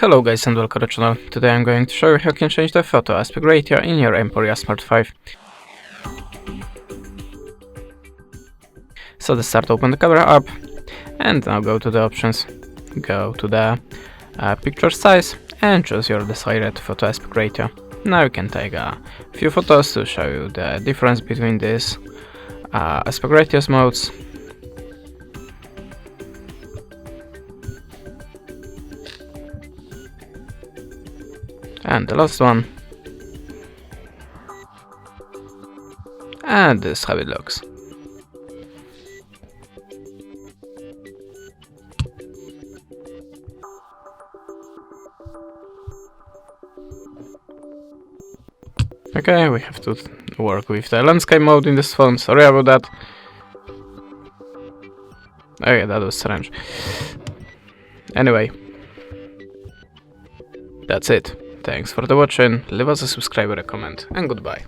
Hello guys and welcome to the channel. Today I'm going to show you how you can change the photo aspect ratio in your Emporia Smart 5. So to start, open the camera app and now go to the options, go to the picture size and choose your desired photo aspect ratio. Now you can take a few photos to show you the difference between these aspect ratios modes. And the last one. And this is how it looks. Okay, we have to work with the landscape mode in this phone, sorry about that. Okay, that was strange. Anyway, that's it. Thanks for the watching, leave us a subscribe or a comment, and goodbye.